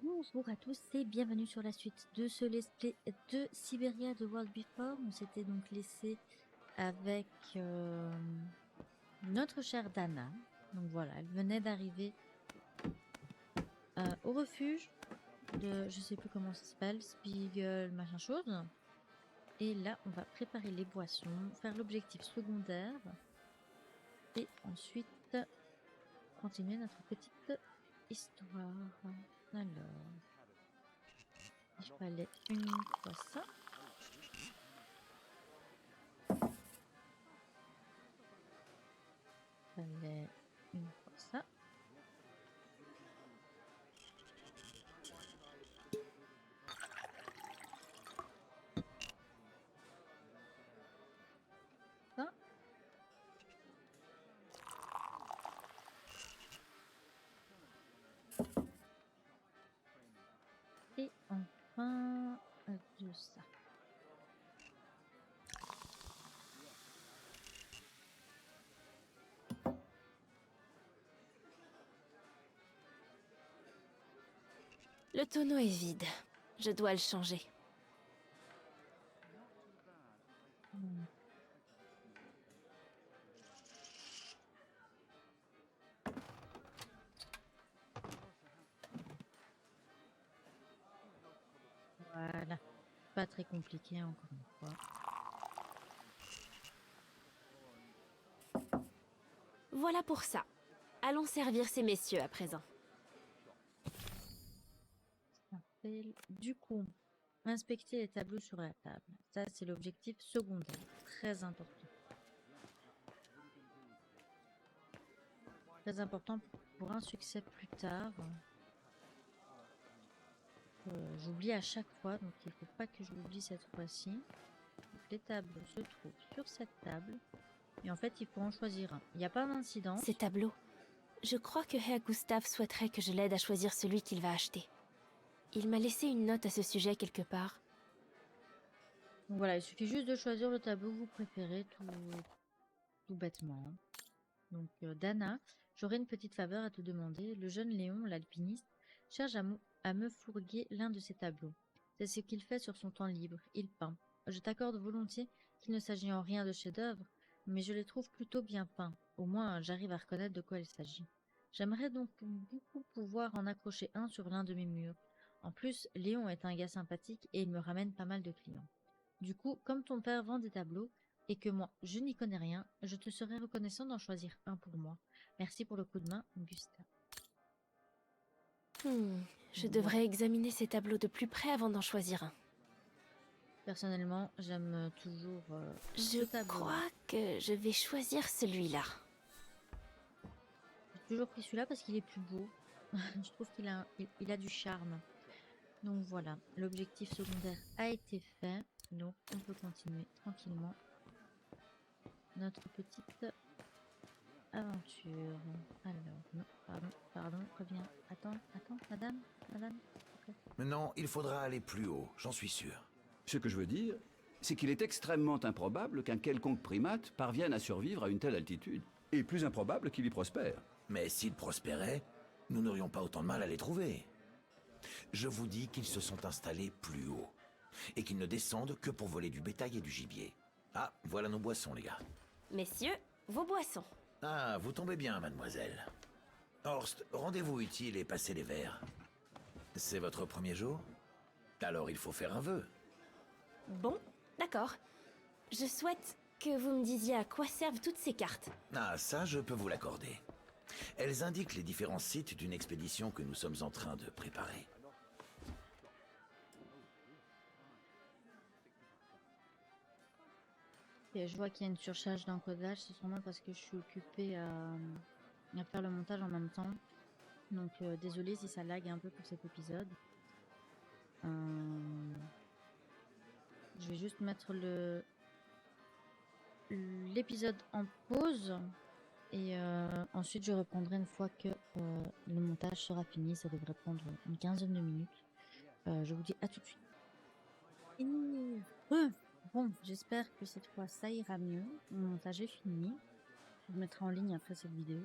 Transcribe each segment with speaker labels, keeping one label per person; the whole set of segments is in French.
Speaker 1: Bonjour à tous et bienvenue sur la suite de ce let's play de Siberia de World Before. On s'était donc laissé avec notre chère Dana. Donc voilà, elle venait d'arriver au refuge de, je sais plus comment ça s'appelle, Spiegel, machin chose. Et là, on va préparer les boissons, faire l'objectif secondaire et ensuite continuer notre petite histoire. Alors, il fallait une fois ça. Fallait une fois ça. Ça. Et enfin, de ça.
Speaker 2: Le tonneau est vide. Je dois le changer.
Speaker 1: Hmm. Voilà. Pas très compliqué encore une fois.
Speaker 2: Voilà pour ça. Allons servir ces messieurs à présent.
Speaker 1: Du coup, inspecter les tableaux sur la table. Ça, c'est l'objectif secondaire. Très important. Très important pour un succès plus tard. J'oublie à chaque fois, donc il ne faut pas que je l'oublie cette fois-ci. Donc, les tableaux se trouvent sur cette table. Et en fait, il faut en choisir un. Il n'y a pas d'incidence.
Speaker 2: Ces tableaux. Je crois que Herr Gustav souhaiterait que je l'aide à choisir celui qu'il va acheter. Il m'a laissé une note à ce sujet quelque part.
Speaker 1: Donc voilà, il suffit juste de choisir le tableau que vous préférez, tout bêtement. Donc Dana, j'aurais une petite faveur à te demander. Le jeune Léon, l'alpiniste, cherche à me fourguer l'un de ses tableaux. C'est ce qu'il fait sur son temps libre. Il peint. Je t'accorde volontiers qu'il ne s'agit en rien de chef-d'œuvre, mais je les trouve plutôt bien peints. Au moins, j'arrive à reconnaître de quoi il s'agit. J'aimerais donc beaucoup pouvoir en accrocher un sur l'un de mes murs. En plus, Léon est un gars sympathique et il me ramène pas mal de clients. Du coup, comme ton père vend des tableaux, et que moi, je n'y connais rien, je te serais reconnaissant d'en choisir un pour moi. Merci pour le coup de main, Gustave.
Speaker 2: Je
Speaker 1: Voilà.
Speaker 2: devrais examiner ces tableaux de plus près avant d'en choisir un.
Speaker 1: Personnellement, j'aime toujours ce
Speaker 2: Je
Speaker 1: tableau.
Speaker 2: crois que je vais choisir celui-là.
Speaker 1: J'ai toujours pris celui-là parce qu'il est plus beau. Je trouve il a du charme. Donc voilà, l'objectif secondaire a été fait. Donc on peut continuer tranquillement notre petite aventure. Alors, non, pardon, reviens. Attends, madame. Okay.
Speaker 3: Non, il faudra aller plus haut, j'en suis sûr.
Speaker 4: Ce que je veux dire, c'est qu'il est extrêmement improbable qu'un quelconque primate parvienne à survivre à une telle altitude. Et plus improbable qu'il y prospère.
Speaker 3: Mais s'ils prospéraient, nous n'aurions pas autant de mal à les trouver. Je vous dis qu'ils se sont installés plus haut. Et qu'ils ne descendent que pour voler du bétail et du gibier. Ah, voilà nos boissons, les gars.
Speaker 2: Messieurs, vos boissons.
Speaker 3: Ah, vous tombez bien, mademoiselle. Horst, rendez-vous utile et passez les verres. C'est votre premier jour? Alors il faut faire un vœu.
Speaker 2: Bon, d'accord. Je souhaite que vous me disiez à quoi servent toutes ces cartes.
Speaker 3: Ah, ça, je peux vous l'accorder. Elles indiquent les différents sites d'une expédition que nous sommes en train de préparer.
Speaker 1: Et je vois qu'il y a une surcharge d'encodage, c'est sûrement parce que je suis occupée à faire le montage en même temps. Donc désolée si ça lag un peu pour cet épisode. Je vais juste mettre l'épisode en pause et ensuite je reprendrai une fois que le montage sera fini. Ça devrait prendre une quinzaine de minutes. Je vous dis à tout de suite. Bon, j'espère que cette fois ça ira mieux. Mon montage est fini. Je le mettrai en ligne après cette vidéo.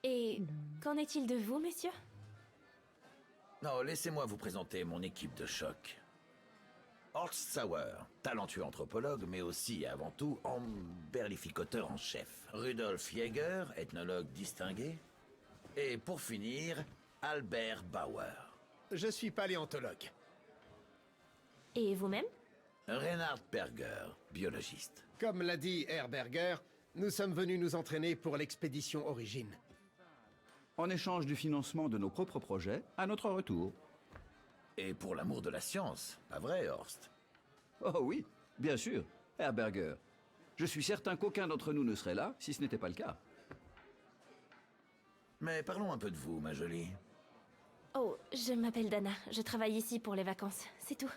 Speaker 2: Et qu'en est-il de vous, messieurs?
Speaker 3: Non, laissez-moi vous présenter mon équipe de choc. Horst Sauer, talentueux anthropologue, mais aussi et avant tout emberlificoteur en chef. Rudolf Jäger, ethnologue distingué. Et pour finir, Albert Bauer.
Speaker 5: Je suis paléontologue.
Speaker 2: Et vous-même?
Speaker 3: Reinhard Berger, biologiste.
Speaker 5: Comme l'a dit Herberger, nous sommes venus nous entraîner pour l'expédition Origine.
Speaker 4: En échange du financement de nos propres projets, à notre retour.
Speaker 3: Et pour l'amour de la science, pas vrai, Horst?
Speaker 4: Oh oui, bien sûr, Herberger. Je suis certain qu'aucun d'entre nous ne serait là si ce n'était pas le cas.
Speaker 3: Mais parlons un peu de vous, ma jolie.
Speaker 2: Oh, je m'appelle Dana. Je travaille ici pour les vacances. C'est tout.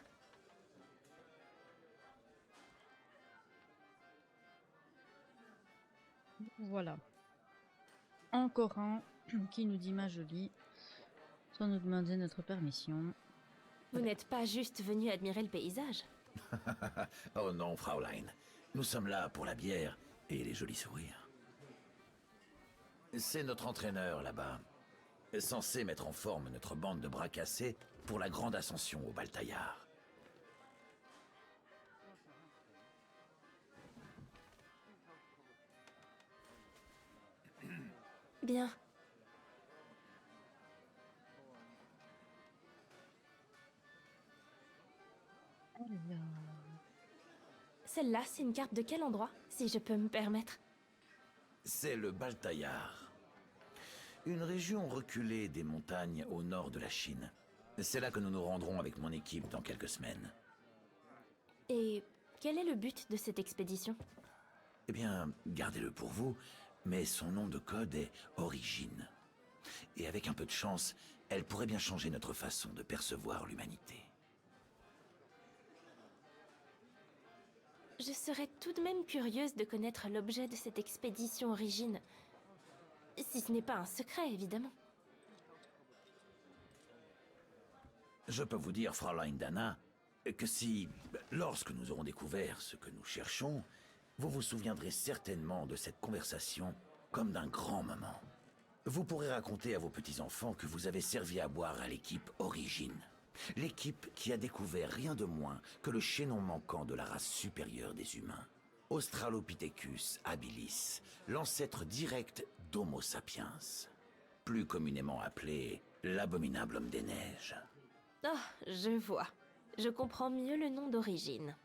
Speaker 1: Voilà. Encore un qui nous dit ma jolie, sans nous demander notre permission.
Speaker 2: Vous n'êtes pas juste venu admirer le paysage?
Speaker 3: Oh non, Fraulein. Nous sommes là pour la bière et les jolis sourires. C'est notre entraîneur là-bas, censé mettre en forme notre bande de bras cassés pour la grande ascension au Baltaillard.
Speaker 2: Bien.
Speaker 1: Alors,
Speaker 2: Celle-là, c'est une carte de quel endroit, si je peux me permettre?
Speaker 3: C'est le Baltaillard. Une région reculée des montagnes au nord de la Chine. C'est là que nous nous rendrons avec mon équipe dans quelques semaines.
Speaker 2: Et quel est le but de cette expédition?
Speaker 3: Eh bien, gardez-le pour vous, mais son nom de code est Origine. Et avec un peu de chance, elle pourrait bien changer notre façon de percevoir l'humanité.
Speaker 2: Je serais tout de même curieuse de connaître l'objet de cette expédition Origine. Si ce n'est pas un secret, évidemment.
Speaker 3: Je peux vous dire, Fraulein Dana, que si, lorsque nous aurons découvert ce que nous cherchons, vous vous souviendrez certainement de cette conversation comme d'un grand moment. Vous pourrez raconter à vos petits-enfants que vous avez servi à boire à l'équipe Origine. L'équipe qui a découvert rien de moins que le chaînon manquant de la race supérieure des humains. Australopithecus habilis, l'ancêtre direct d'Homo sapiens, plus communément appelé l'abominable homme des neiges.
Speaker 2: Oh, je vois. Je comprends mieux le nom d'Origine.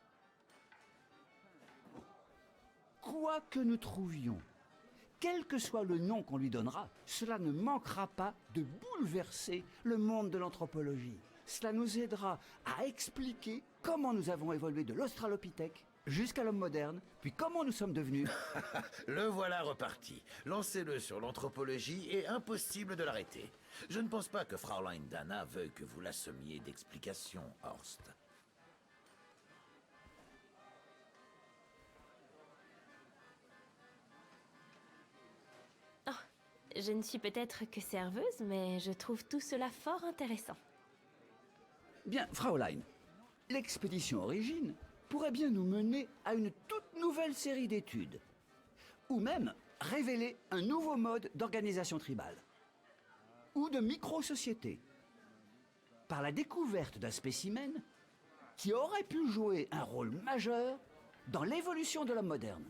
Speaker 4: Quoi que nous trouvions, quel que soit le nom qu'on lui donnera, cela ne manquera pas de bouleverser le monde de l'anthropologie. Cela nous aidera à expliquer comment nous avons évolué de l'Australopithèque jusqu'à l'homme moderne, puis comment nous sommes devenus...
Speaker 3: Le voilà reparti. Lancez-le sur l'anthropologie et impossible de l'arrêter. Je ne pense pas que Fraulein Dana veuille que vous l'assommiez d'explications, Horst.
Speaker 2: Oh, je ne suis peut-être que serveuse, mais je trouve tout cela fort intéressant.
Speaker 4: Bien, Fraulein, l'expédition Origine pourrait bien nous mener à une toute nouvelle série d'études. Ou même révéler un nouveau mode d'organisation tribale. Ou de micro-société. Par la découverte d'un spécimen qui aurait pu jouer un rôle majeur dans l'évolution de l'homme moderne.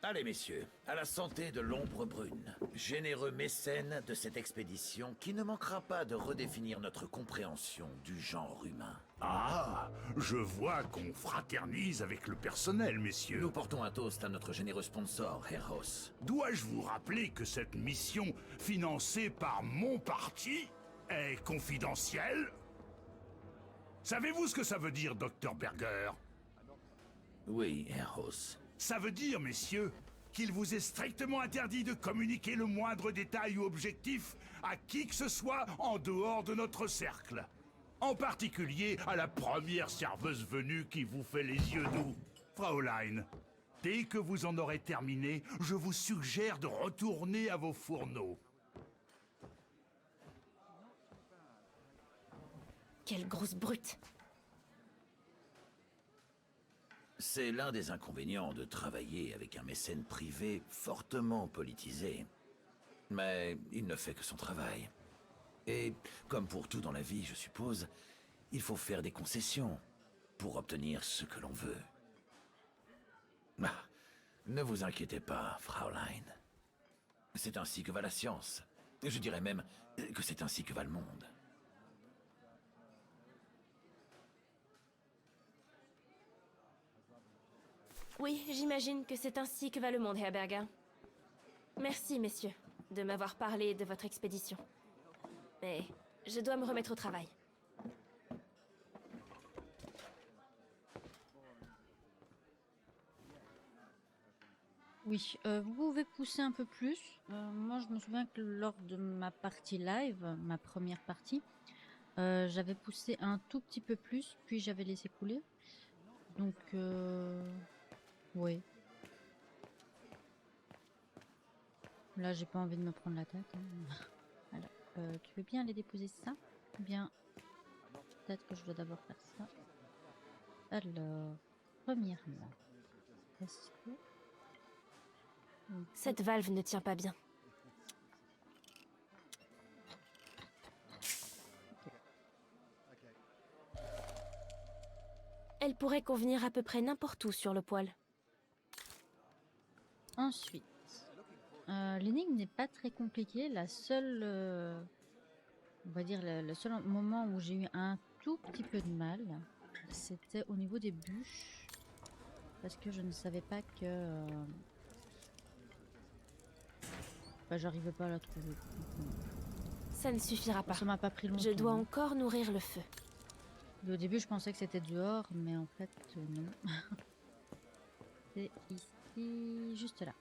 Speaker 3: Allez, messieurs, à la santé de l'ombre brune, généreux mécène de cette expédition qui ne manquera pas de redéfinir notre compréhension du genre humain.
Speaker 6: Ah, je vois qu'on fraternise avec le personnel, messieurs.
Speaker 3: Nous portons un toast à notre généreux sponsor, Herr Hoss.
Speaker 6: Dois-je vous rappeler que cette mission, financée par mon parti, est confidentielle? Savez-vous ce que ça veut dire, Dr Berger?
Speaker 3: Oui, Herr Hoss.
Speaker 6: Ça veut dire, messieurs, qu'il vous est strictement interdit de communiquer le moindre détail ou objectif à qui que ce soit en dehors de notre cercle. En particulier à la première serveuse venue qui vous fait les yeux doux. Fraulein, dès que vous en aurez terminé, je vous suggère de retourner à vos fourneaux.
Speaker 2: Quelle grosse brute!
Speaker 3: C'est l'un des inconvénients de travailler avec un mécène privé fortement politisé. Mais il ne fait que son travail. Et comme pour tout dans la vie, je suppose, il faut faire des concessions pour obtenir ce que l'on veut. Ah, ne vous inquiétez pas, Fraulein. C'est ainsi que va la science. Je dirais même que c'est ainsi que va le monde.
Speaker 2: Oui, j'imagine que c'est ainsi que va le monde, Herberger. Merci, messieurs, de m'avoir parlé de votre expédition. Mais je dois me remettre au travail.
Speaker 1: Oui, vous pouvez pousser un peu plus. Moi, je me souviens que lors de ma partie live, ma première partie, j'avais poussé un tout petit peu plus, puis j'avais laissé couler. Donc, oui. Là, j'ai pas envie de me prendre la tête. Hein. Alors, tu veux bien aller déposer ça? Ou bien, peut-être que je dois d'abord faire ça. Alors, premièrement, est-ce que...
Speaker 2: Cette valve ne tient pas bien. Elle pourrait convenir à peu près n'importe où sur le poêle.
Speaker 1: Ensuite, l'énigme n'est pas très compliquée. La seule, on va dire, le seul moment où j'ai eu un tout petit peu de mal, c'était au niveau des bûches. Parce que je ne savais pas que... j'arrivais pas à la trouver.
Speaker 2: Ça ne suffira pas.
Speaker 1: Ça m'a pas pris longtemps.
Speaker 2: Je dois
Speaker 1: hein.
Speaker 2: encore nourrir le feu.
Speaker 1: Et au début, je pensais que c'était dehors, mais en fait, non. C'est ici, juste là.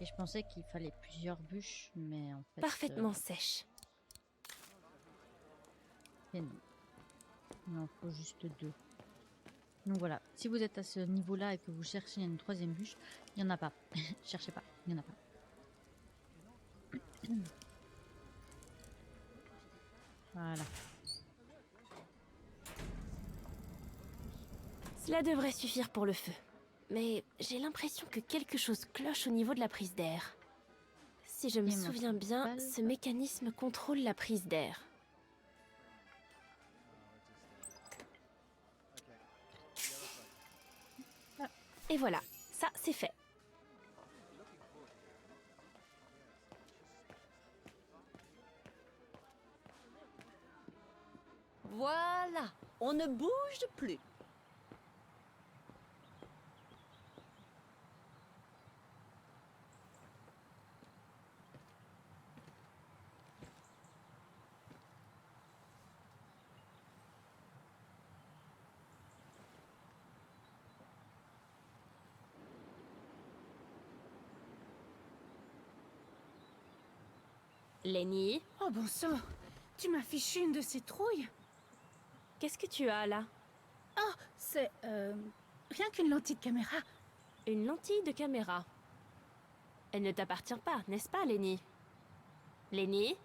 Speaker 1: Et je pensais qu'il fallait plusieurs bûches, mais en fait...
Speaker 2: Parfaitement sèche.
Speaker 1: Et non. Il en faut juste 2. Donc voilà, si vous êtes à ce niveau-là et que vous cherchez une 3e bûche, il n'y en a pas. Cherchez pas, il n'y en a pas. Voilà.
Speaker 2: Cela devrait suffire pour le feu. Mais j'ai l'impression que quelque chose cloche au niveau de la prise d'air. Si je me
Speaker 1: Et ma
Speaker 2: souviens bien,
Speaker 1: balle.
Speaker 2: ce mécanisme contrôle la prise d'air. Et voilà, ça c'est fait.
Speaker 7: Voilà, on ne bouge plus.
Speaker 2: Lenny,
Speaker 8: Oh bon sang, tu m'as fichu une de ces trouilles?
Speaker 2: qu'est-ce que tu as là?
Speaker 8: Oh, c'est rien qu'une lentille de caméra.
Speaker 2: Une lentille de caméra. Elle ne t'appartient pas, n'est-ce pas, Lenny? Lenny?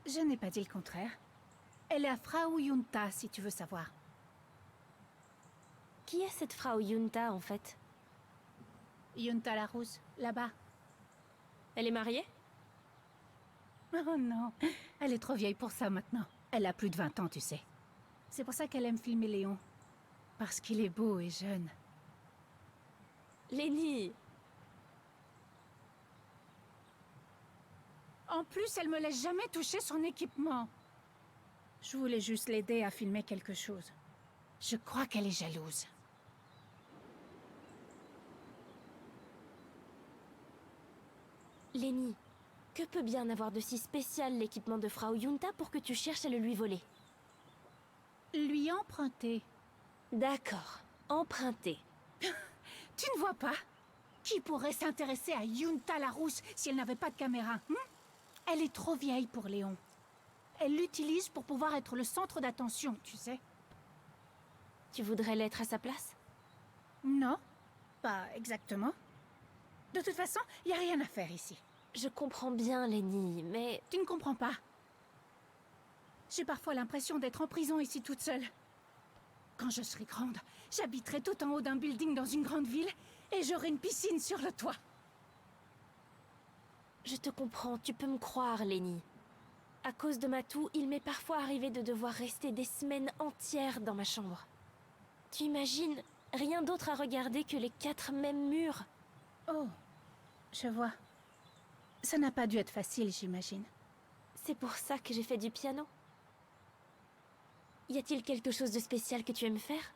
Speaker 8: Je n'ai pas dit le contraire. Elle est à Frau Junta, si tu veux savoir.
Speaker 2: Qui est cette Frau Junta, en fait?
Speaker 8: Junta la rousse, là-bas.
Speaker 2: Elle est mariée?
Speaker 8: Oh non, elle est trop vieille pour ça maintenant. Elle a plus de 20 ans, tu sais. C'est pour ça qu'elle aime filmer Léon. Parce qu'il est beau et jeune.
Speaker 2: Lenny!
Speaker 8: En plus, elle me laisse jamais toucher son équipement. Je voulais juste l'aider à filmer quelque chose. Je crois qu'elle est jalouse.
Speaker 2: Lenny, que peut bien avoir de si spécial l'équipement de Frau Junta pour que tu cherches à le lui voler?
Speaker 8: Lui emprunter.
Speaker 2: D'accord, emprunté.
Speaker 8: Tu ne vois pas? Qui pourrait s'intéresser à Junta la rousse si elle n'avait pas de caméra? Elle est trop vieille pour Léon. Elle l'utilise pour pouvoir être le centre d'attention, tu sais.
Speaker 2: Tu voudrais l'être à sa place?
Speaker 8: Non, pas exactement. De toute façon, il n'y a rien à faire ici.
Speaker 2: Je comprends bien, Lenny, mais...
Speaker 8: Tu ne comprends pas. J'ai parfois l'impression d'être en prison ici toute seule. Quand je serai grande, j'habiterai tout en haut d'un building dans une grande ville et j'aurai une piscine sur le toit.
Speaker 2: Je te comprends, tu peux me croire, Lenny. À cause de ma toux, il m'est parfois arrivé de devoir rester des semaines entières dans ma chambre. Tu imagines, rien d'autre à regarder que les 4 mêmes murs.
Speaker 8: Oh, je vois. Ça n'a pas dû être facile, j'imagine.
Speaker 2: C'est pour ça que j'ai fait du piano. Y a-t-il quelque chose de spécial que tu aimes faire?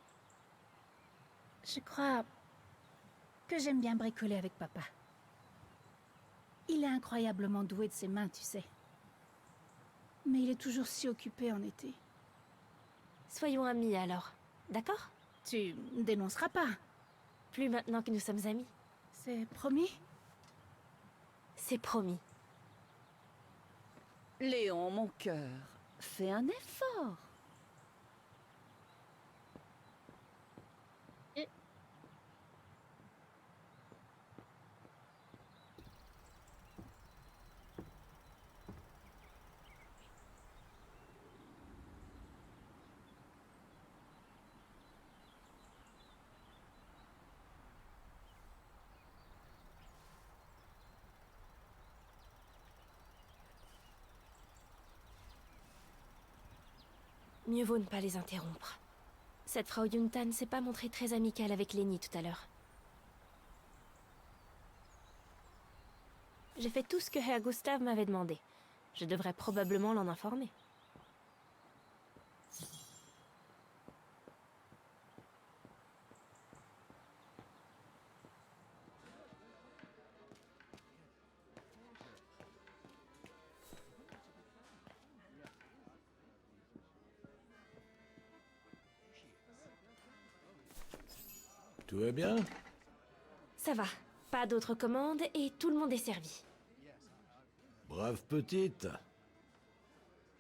Speaker 8: Je crois que j'aime bien bricoler avec papa. Il est incroyablement doué de ses mains, tu sais. Mais il est toujours si occupé en été.
Speaker 2: Soyons amis alors, d'accord?
Speaker 8: Tu ne dénonceras pas,
Speaker 2: Plus maintenant que nous sommes amis.
Speaker 8: c'est promis?
Speaker 2: C'est promis.
Speaker 7: Léon, mon cœur, fais un effort.
Speaker 2: Mieux vaut ne pas les interrompre. Cette Frau Juntan s'est pas montrée très amicale avec Lenny tout à l'heure. J'ai fait tout ce que Herr Gustav m'avait demandé. Je devrais probablement l'en informer.
Speaker 3: Tout va bien?
Speaker 2: Ça va. Pas d'autres commandes et tout le monde est servi.
Speaker 3: Brave petite.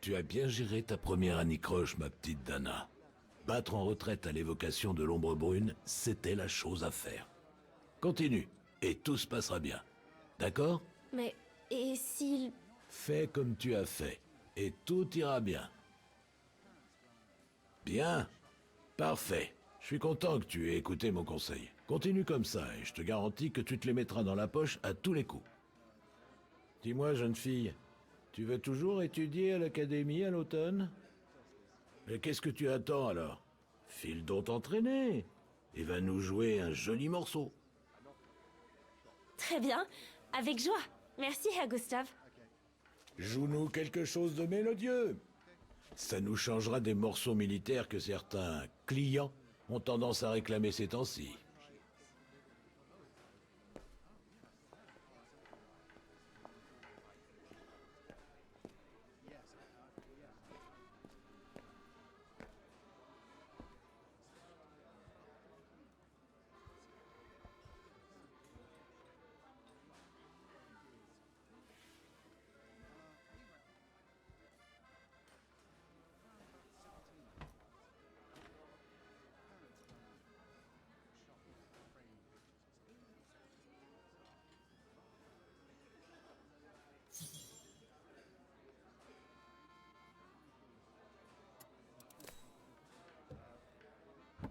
Speaker 3: Tu as bien géré ta première anicroche, ma petite Dana. Battre en retraite à l'évocation de l'ombre brune, c'était la chose à faire. Continue, et tout se passera bien. D'accord?
Speaker 2: Mais... et s'il...
Speaker 3: Fais comme tu as fait, et tout ira bien. Bien. Parfait. Je suis content que tu aies écouté mon conseil. Continue comme ça, et je te garantis que tu te les mettras dans la poche à tous les coups. Dis-moi, jeune fille, tu veux toujours étudier à l'académie à l'automne? Mais qu'est-ce que tu attends alors? File donc t'entraîner, et va nous jouer un joli morceau.
Speaker 2: Très bien. Avec joie. Merci, Herr Gustav.
Speaker 3: Joue-nous quelque chose de mélodieux. Ça nous changera des morceaux militaires que certains clients ont tendance à réclamer ces temps-ci.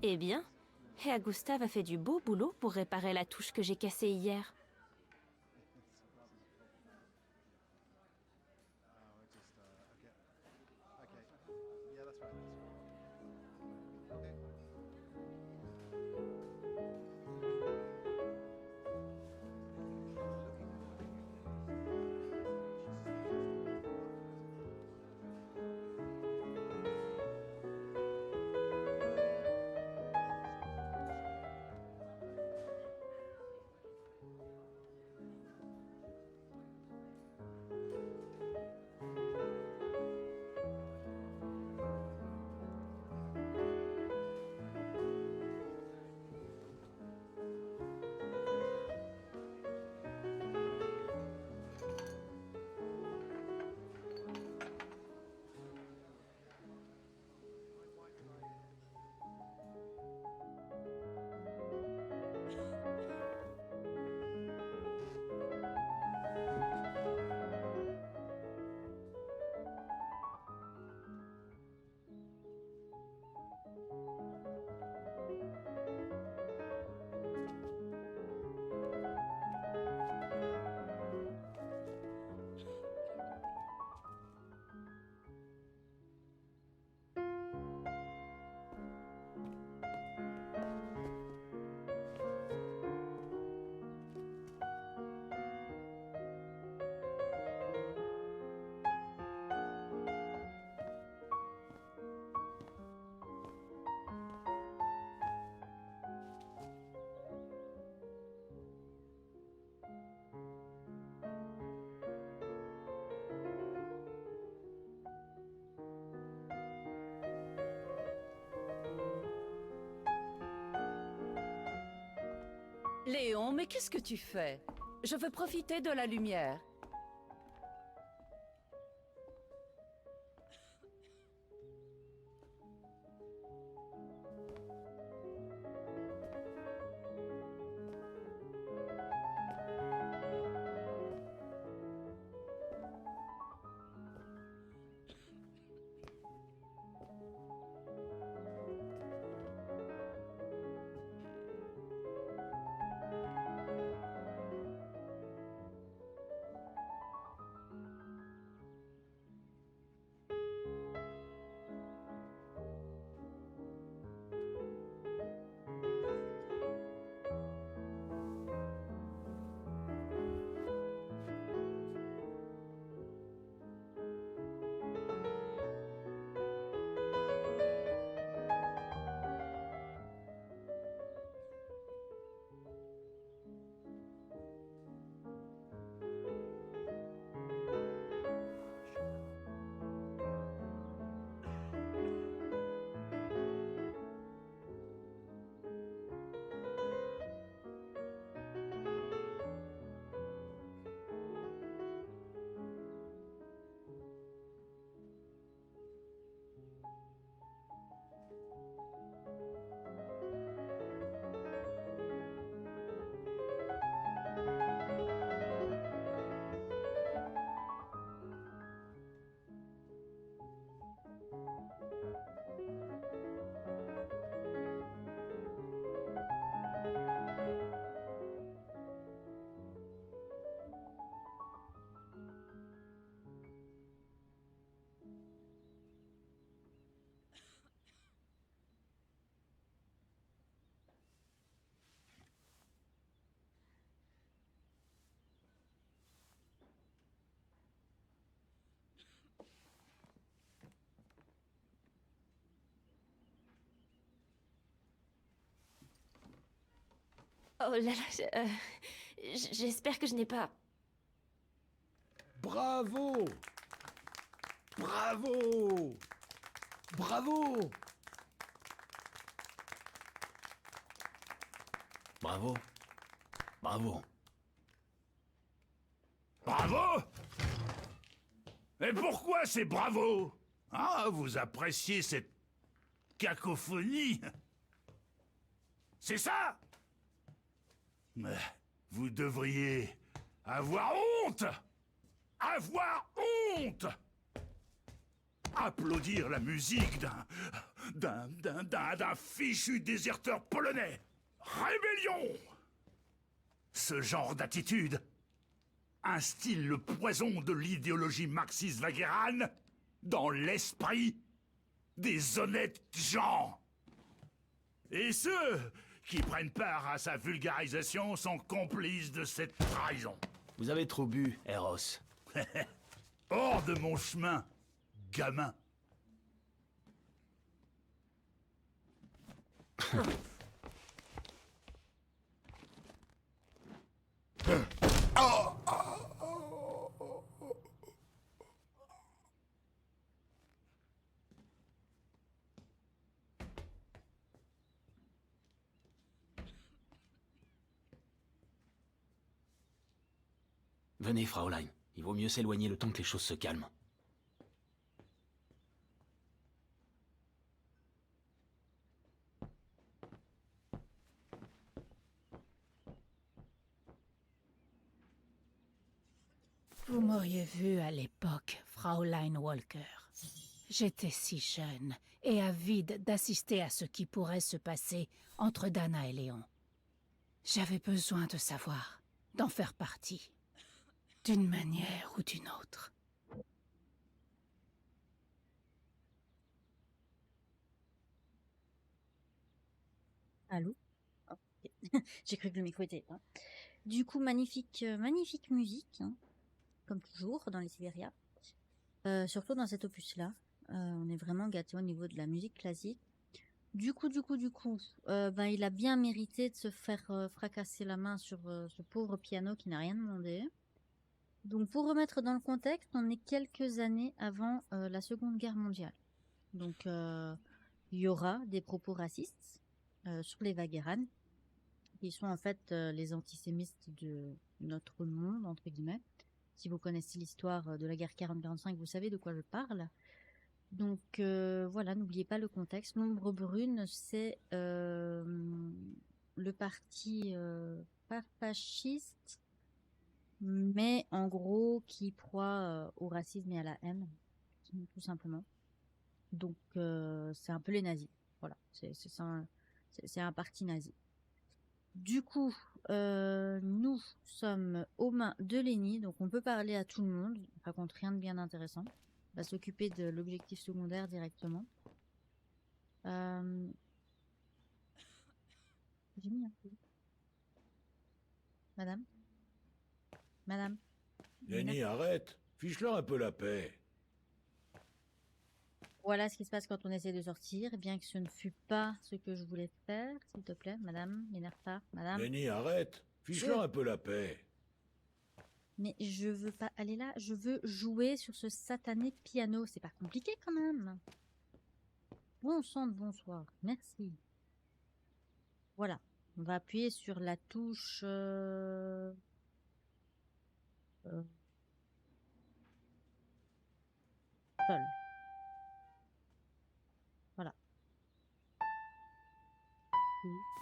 Speaker 2: Eh bien, Herr Gustav a fait du beau boulot pour réparer la touche que j'ai cassée hier.
Speaker 7: Léon, mais qu'est-ce que tu fais? Je veux profiter de la lumière.
Speaker 2: Oh là là, j'espère que je n'ai pas...
Speaker 5: Bravo! Bravo! Bravo!
Speaker 3: Bravo. Bravo.
Speaker 6: Bravo! Et pourquoi c'est bravo? Ah, vous appréciez cette cacophonie? C'est ça? Mais vous devriez avoir honte! Avoir honte! Applaudir la musique d'un fichu déserteur polonais! Rébellion! Ce genre d'attitude instille le poison de l'idéologie marxiste-wagrane dans l'esprit des honnêtes gens. Et ceux qui prennent part à sa vulgarisation sont complices de cette trahison.
Speaker 3: Vous avez trop bu, Eros.
Speaker 6: Hors de mon chemin, gamin.
Speaker 3: Venez, Fraulein. Il vaut mieux s'éloigner le temps que les choses se calment.
Speaker 8: Vous m'auriez vu à l'époque, Fraulein Walker. J'étais si jeune et avide d'assister à ce qui pourrait se passer entre Dana et Léon. J'avais besoin de savoir, d'en faire partie, d'une manière ou d'une autre.
Speaker 1: Allô? Oh, ok. J'ai cru que le micro était éteint. Du coup, magnifique musique, hein, comme toujours dans les Siberia. Surtout dans cet opus-là. On est vraiment gâtés au niveau de la musique classique. Du coup, ben, il a bien mérité de se faire fracasser la main sur ce pauvre piano qui n'a rien demandé. Donc, pour remettre dans le contexte, on est quelques années avant la Seconde Guerre mondiale. Donc, il y aura des propos racistes sur les Wagranes. qui sont en fait les antisémites de notre monde, entre guillemets. Si vous connaissez l'histoire de la guerre 40-45, vous savez de quoi je parle. Donc voilà, n'oubliez pas le contexte. L'ombre brune, c'est le parti pas fasciste, mais en gros qui proie au racisme et à la haine, tout simplement. Donc c'est un peu les nazis. Voilà, c'est un parti nazi. Du coup, nous sommes aux mains de Lenny, donc on peut parler à tout le monde. Par contre, rien de bien intéressant. On va s'occuper de l'objectif secondaire directement. J'ai mis un peu. Madame? Madame?
Speaker 3: Lenny, arrête. Fiche-leur un peu la paix.
Speaker 1: Voilà ce qui se passe quand on essaie de sortir, bien que ce ne fut pas ce que je voulais faire. S'il te plaît, madame, m'énerve pas, madame.
Speaker 3: Lenny, arrête. Fiche-leur un peu la paix.
Speaker 1: Mais je veux pas aller là, je veux jouer sur ce satané piano. C'est pas compliqué quand même. Bon sang de bonsoir, merci. Voilà, on va appuyer sur la touche... Sol. Voilà.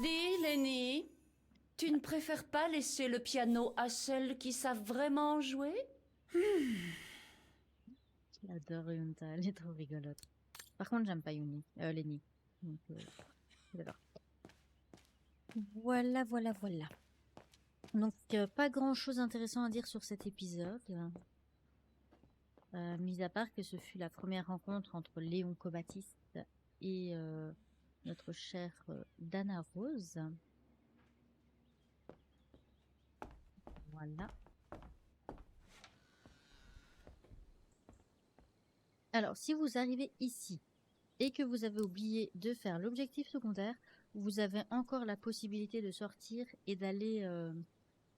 Speaker 7: Dis, Lenny, tu ne préfères pas laisser le piano à celles qui savent vraiment jouer?
Speaker 1: J'adore Yunta, elle est trop rigolote. Par contre, j'aime pas Lenny. Donc, d'accord. Voilà. Donc, pas grand chose d'intéressant à dire sur cet épisode. Mis à part que ce fut la première rencontre entre Léon Cobatiste et notre chère Dana Rose. Voilà. Alors, si vous arrivez ici et que vous avez oublié de faire l'objectif secondaire, vous avez encore la possibilité de sortir et d'aller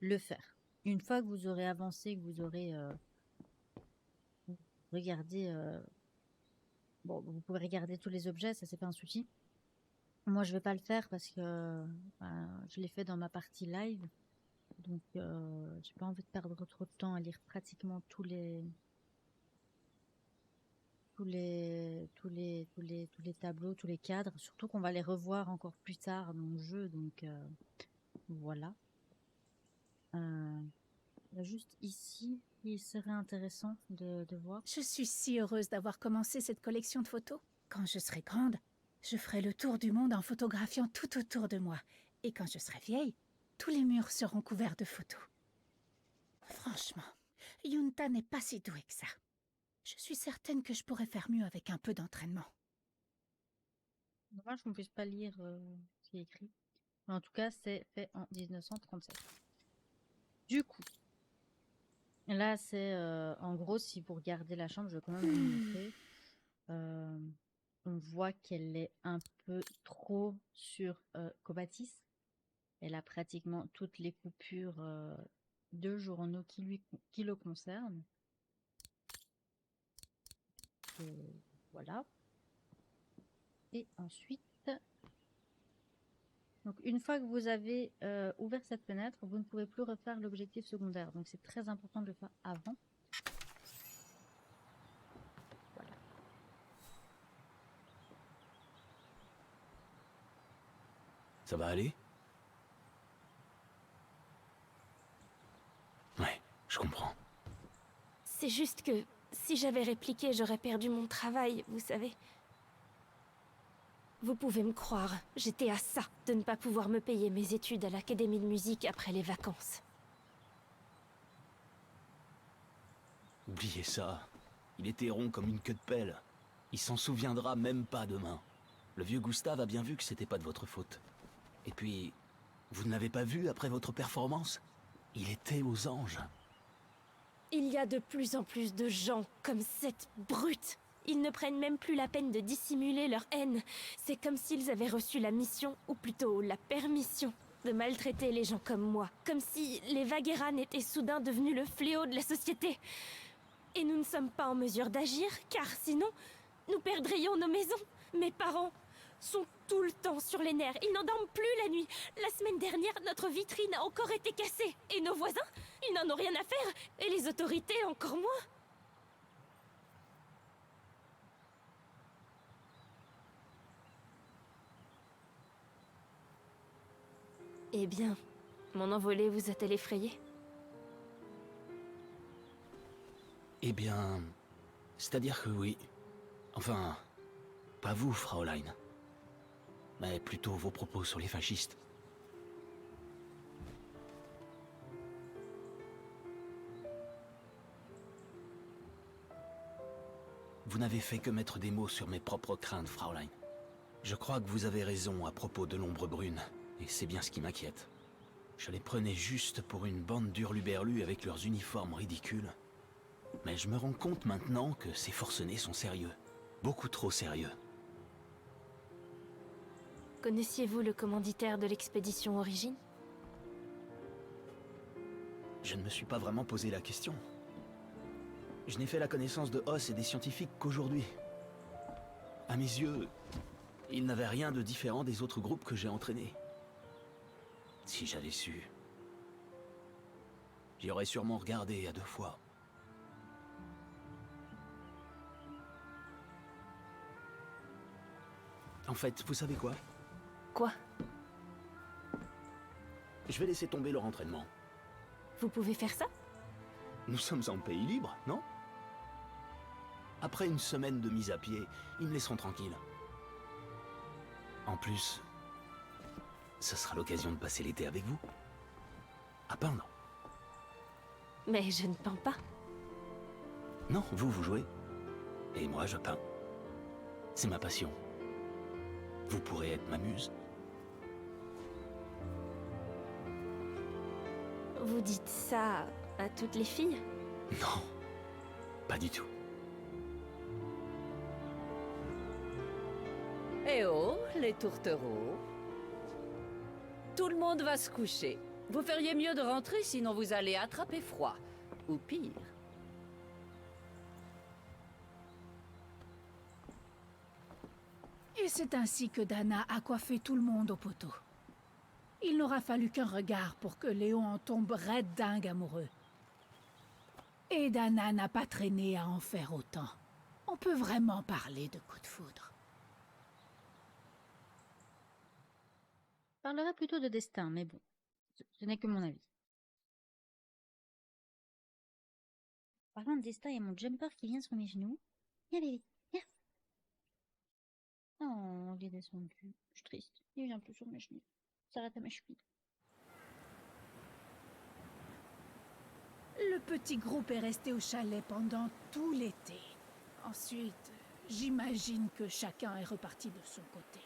Speaker 1: le faire. Une fois que vous aurez avancé, que vous aurez regardé... Bon, vous pouvez regarder tous les objets, ça c'est pas un souci. Moi, je vais pas le faire parce que je l'ai fait dans ma partie live. Donc, j'ai pas envie de perdre trop de temps à lire pratiquement tous les tableaux, tous les cadres. Surtout qu'on va les revoir encore plus tard dans le jeu. Donc, voilà. Il y a juste ici, il serait intéressant de voir.
Speaker 8: Je suis si heureuse d'avoir commencé cette collection de photos. Quand je serai grande, je ferai le tour du monde en photographiant tout autour de moi. Et quand je serai vieille, tous les murs seront couverts de photos. Franchement, Yunta n'est pas si douée que ça. Je suis certaine que je pourrais faire mieux avec un peu d'entraînement.
Speaker 1: Dommage qu'on puisse pas lire ce qui est écrit. Mais en tout cas, c'est fait en 1937. Du coup, là, c'est en gros, si vous regardez la chambre, je vais quand même vous montrer. On voit qu'elle est un peu trop sur Cobatis. Elle a pratiquement toutes les coupures de journaux qui le concernent. Voilà. Et ensuite, donc une fois que vous avez ouvert cette fenêtre, vous ne pouvez plus refaire l'objectif secondaire. Donc c'est très important de le faire avant. Voilà.
Speaker 4: Ça va aller? Ouais, je comprends.
Speaker 2: C'est juste que si j'avais répliqué, j'aurais perdu mon travail, vous savez. Vous pouvez me croire, j'étais à ça de ne pas pouvoir me payer mes études à l'académie de musique après les vacances.
Speaker 4: Oubliez ça. Il était rond comme une queue de pelle. Il s'en souviendra même pas demain. Le vieux Gustave a bien vu que c'était pas de votre faute. Et puis, vous ne l'avez pas vu après votre performance? Il était aux anges.
Speaker 2: Il y a de plus en plus de gens comme cette brute. Ils ne prennent même plus la peine de dissimuler leur haine. C'est comme s'ils avaient reçu la mission, ou plutôt la permission, de maltraiter les gens comme moi. Comme si les Vagheran étaient soudain devenus le fléau de la société. Et nous ne sommes pas en mesure d'agir, car sinon, nous perdrions nos maisons, mes parents, sont tout le temps sur les nerfs. Ils n'en dorment plus la nuit. La semaine dernière, notre vitrine a encore été cassée. Et nos voisins, ils n'en ont rien à faire. Et les autorités, encore moins. Eh bien, mon envolée vous a-t-elle effrayé?
Speaker 9: Eh bien... C'est-à-dire que oui. Enfin... Pas vous, Fraulein. Mais plutôt vos propos sur les fascistes. Vous n'avez fait que mettre des mots sur mes propres craintes, Fraulein. Je crois que vous avez raison à propos de l'ombre brune, et c'est bien ce qui m'inquiète. Je les prenais juste pour une bande d'hurluberlus avec leurs uniformes ridicules. Mais je me rends compte maintenant que ces forcenés sont sérieux. Beaucoup trop sérieux.
Speaker 2: Connaissiez-vous le commanditaire de l'expédition Origine?
Speaker 9: Je ne me suis pas vraiment posé la question. Je n'ai fait la connaissance de Hoss et des scientifiques qu'aujourd'hui. À mes yeux, ils n'avaient rien de différent des autres groupes que j'ai entraînés. Si j'avais su... J'y aurais sûrement regardé à 2 fois. En fait, vous savez quoi?
Speaker 2: Quoi?
Speaker 9: Je vais laisser tomber leur entraînement.
Speaker 2: Vous pouvez faire ça?
Speaker 9: Nous sommes en pays libre, non? Après une semaine de mise à pied, ils me laisseront tranquille. En plus, ce sera l'occasion de passer l'été avec vous. À peindre.
Speaker 2: Mais je ne peins pas.
Speaker 9: Non, vous jouez. Et moi, je peins. C'est ma passion. Vous pourrez être ma muse.
Speaker 2: Vous dites ça à toutes les filles?
Speaker 9: Non, pas du tout.
Speaker 7: Eh oh, les tourtereaux. Tout le monde va se coucher. Vous feriez mieux de rentrer, sinon vous allez attraper froid. Ou pire.
Speaker 8: Et c'est ainsi que Dana a coiffé tout le monde au poteau. Il n'aura fallu qu'un regard pour que Léon en tombe raide dingue amoureux. Et Dana n'a pas traîné à en faire autant. On peut vraiment parler de coup de foudre.
Speaker 1: Je parlerai plutôt de destin, mais bon, ce n'est que mon avis. Parlant de destin, il y a mon jumper qui vient sur mes genoux. Viens, bébé, viens. Oh, il est descendu. Je suis triste. Il vient plus sur mes genoux. Ça s'arrête à ma cheville.
Speaker 8: Le petit groupe est resté au chalet pendant tout l'été. Ensuite, j'imagine que chacun est reparti de son côté.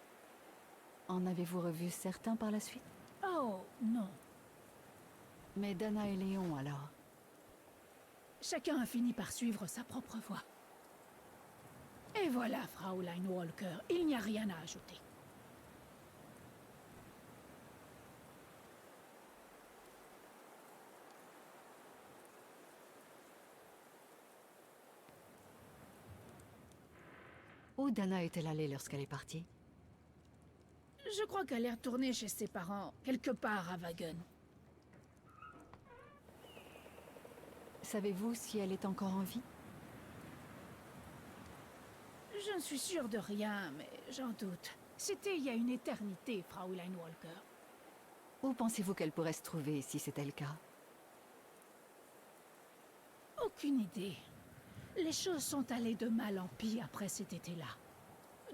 Speaker 10: En avez-vous revu certains par la suite?
Speaker 8: Oh, non.
Speaker 10: Mais Dana et Léon, alors?
Speaker 8: Chacun a fini par suivre sa propre voie. Et voilà, Fraulein Walker, il n'y a rien à ajouter.
Speaker 10: Où Dana est-elle allée lorsqu'elle est partie?
Speaker 8: Je crois qu'elle est retournée chez ses parents, quelque part à Wagen.
Speaker 10: Savez-vous si elle est encore en vie?
Speaker 8: Je ne suis sûre de rien, mais j'en doute. C'était il y a une éternité, Fraulein Walker.
Speaker 10: Où pensez-vous qu'elle pourrait se trouver si c'était le cas?
Speaker 8: Aucune idée. Les choses sont allées de mal en pis après cet été-là.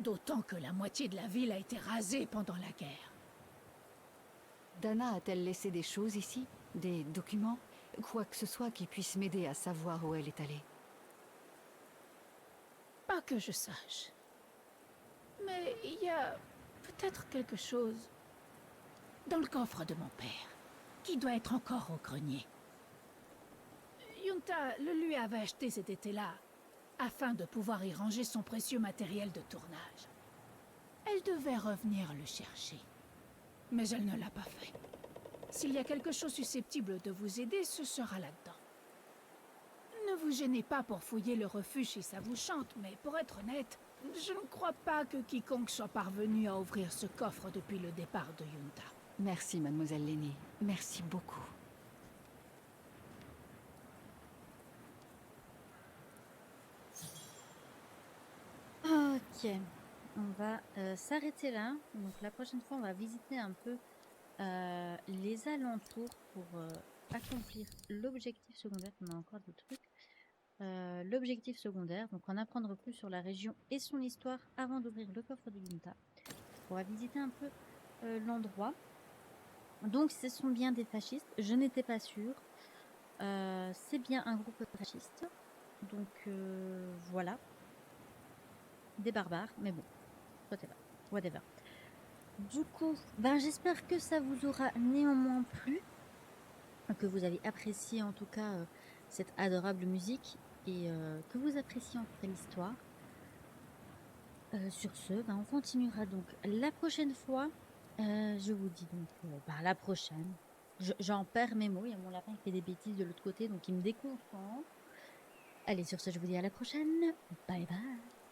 Speaker 8: D'autant que la moitié de la ville a été rasée pendant la guerre.
Speaker 10: Dana a-t-elle laissé des choses ici? Des documents? Quoi que ce soit qui puisse m'aider à savoir où elle est allée.
Speaker 8: Pas que je sache. Mais il y a peut-être quelque chose dans le coffre de mon père, qui doit être encore au grenier. Junta le lui avait acheté cet été-là, afin de pouvoir y ranger son précieux matériel de tournage. Elle devait revenir le chercher, mais elle ne l'a pas fait. S'il y a quelque chose susceptible de vous aider, ce sera là-dedans. Ne vous gênez pas pour fouiller le refuge si ça vous chante, mais pour être honnête, Je ne crois pas que quiconque soit parvenu à ouvrir ce coffre depuis le départ de Yunta.
Speaker 10: Merci, mademoiselle Lenny. Merci beaucoup.
Speaker 1: Ok, on va s'arrêter là. Donc la prochaine fois, on va visiter un peu les alentours pour accomplir l'objectif secondaire. On a encore des trucs. L'objectif secondaire, donc en apprendre plus sur la région et son histoire avant d'ouvrir le coffre de Yunta. On va visiter un peu l'endroit. Donc ce sont bien des fascistes, je n'étais pas sûre. C'est bien un groupe fasciste. Donc voilà. Des barbares, mais bon, whatever. Du coup, ben, j'espère que ça vous aura néanmoins plu, que vous avez apprécié en tout cas cette adorable musique et que vous appréciez en tout cas l'histoire. Sur ce, ben, on continuera donc la prochaine fois. Je vous dis donc ben, la prochaine. J'en perds mes mots, il y a mon lapin qui fait des bêtises de l'autre côté, donc il me déconcentre. Allez, sur ce, je vous dis à la prochaine. Bye bye.